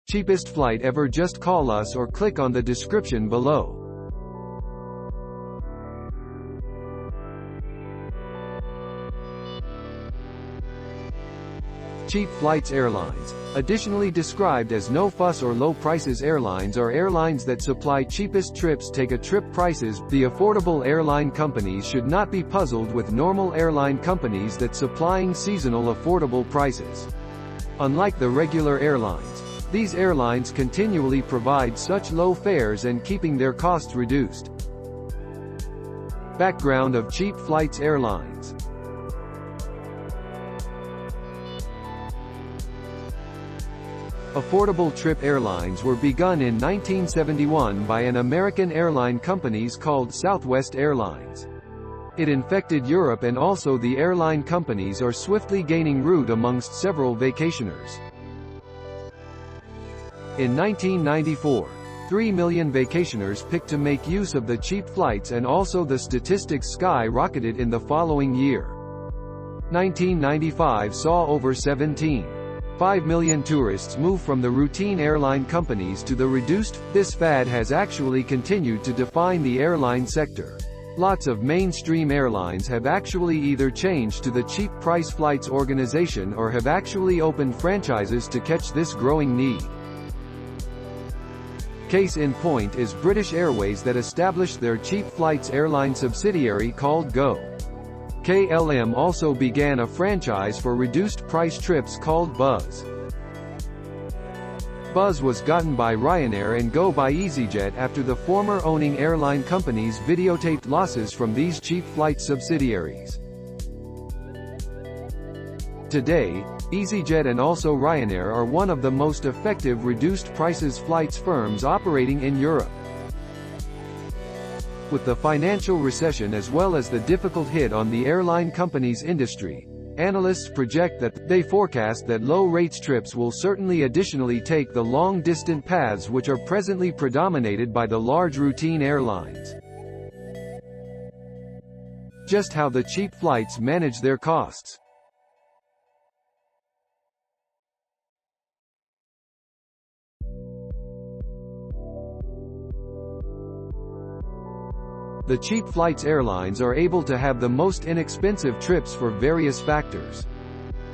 cheapest flight ever. Just call us or click on the description below. Cheap flights airlines, additionally described as no-fuss or low-prices airlines, are airlines that supply cheapest trips. Take a trip prices. The affordable airline companies should not be puzzled with normal airline companies that supplying seasonal affordable prices. Unlike the regular airlines, these airlines continually provide such low fares and keeping their costs reduced. Background of cheap flights airlines. Affordable trip airlines were begun in 1971 by an American airline companies called Southwest Airlines. It infected Europe, and also the airline companies are swiftly gaining root amongst several vacationers. In 1994, 3 million vacationers picked to make use of the cheap flights, and also the statistics skyrocketed in the following year. 1995 saw over 17.5 million tourists move from the routine airline companies to the reduced. This fad has actually continued to define the airline sector. Lots of mainstream airlines have actually either changed to the cheap price flights organization or have actually opened franchises to catch this growing need. Case in point is British Airways, that established their cheap flights airline subsidiary called Go. KLM also began a franchise for reduced price trips called Buzz. Buzz was gotten by Ryanair and Go by EasyJet after the former owning airline companies videotaped losses from these cheap flight subsidiaries. Today, EasyJet and also Ryanair are one of the most effective reduced prices flights firms operating in Europe. With the financial recession as well as the difficult hit on the airline companies industry, analysts project that they forecast that low rates trips will certainly additionally take the long-distance paths which are presently predominated by the large routine airlines. Just how the cheap flights manage their costs. The cheap flights airlines are able to have the most inexpensive trips for various factors.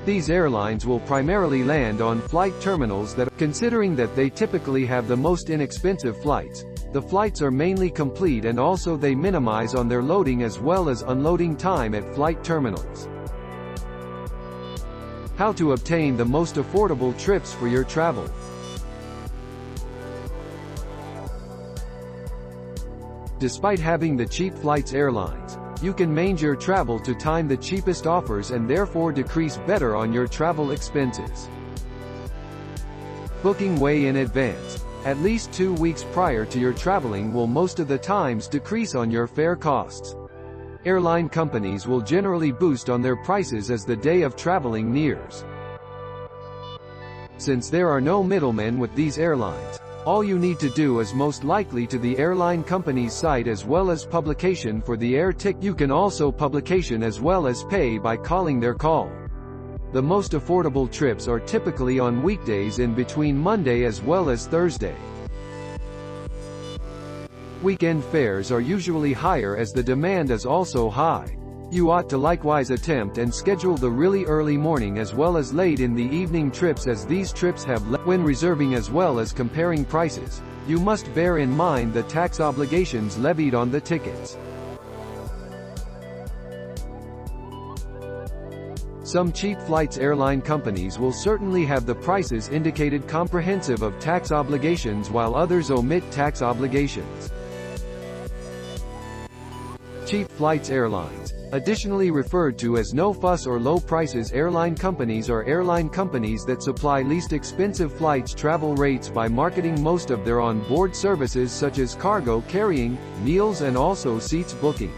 These airlines will primarily land on flight terminals that, considering that they typically have the most inexpensive flights, the flights are mainly complete, and also they minimize on their loading as well as unloading time at flight terminals. How to obtain the most affordable trips for your travel. Despite having the cheap flights airlines, you can manage your travel to time the cheapest offers and therefore decrease better on your travel expenses. Booking way in advance, at least 2 weeks prior to your traveling, will most of the times decrease on your fare costs. Airline companies will generally boost on their prices as the day of traveling nears. Since there are no middlemen with these airlines, all you need to do is most likely to the airline company's site as well as publication for the air ticket. You can also publication as well as pay by calling their call. The most affordable trips are typically on weekdays in between Monday as well as Thursday. Weekend fares are usually higher as the demand is also high. You ought to likewise attempt and schedule the really early morning as well as late in the evening trips, as these trips have when reserving as well as comparing prices. You must bear in mind the tax obligations levied on the tickets. Some cheap flights airline companies will certainly have the prices indicated comprehensive of tax obligations, while others omit tax obligations. Cheap flights airlines, additionally referred to as no-fuss or low-prices airline companies, are airline companies that supply least expensive flights travel rates by marketing most of their on-board services such as cargo carrying, meals and also seats booking.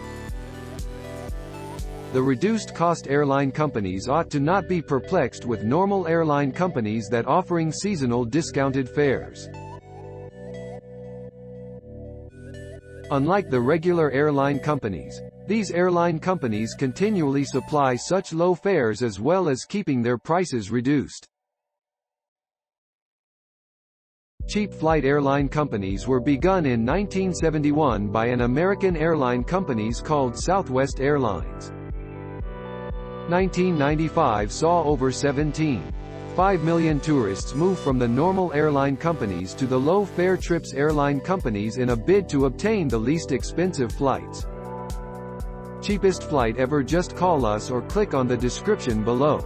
The reduced-cost airline companies ought to not be perplexed with normal airline companies that offering seasonal discounted fares. Unlike the regular airline companies, these airline companies continually supply such low fares as well as keeping their prices reduced. Cheap flight airline companies were begun in 1971 by an American airline companies called Southwest Airlines. 1995 saw over 17.5 million tourists move from the normal airline companies to the low-fare trips airline companies in a bid to obtain the least expensive flights. Cheapest flight ever? Just call us or click on the description below.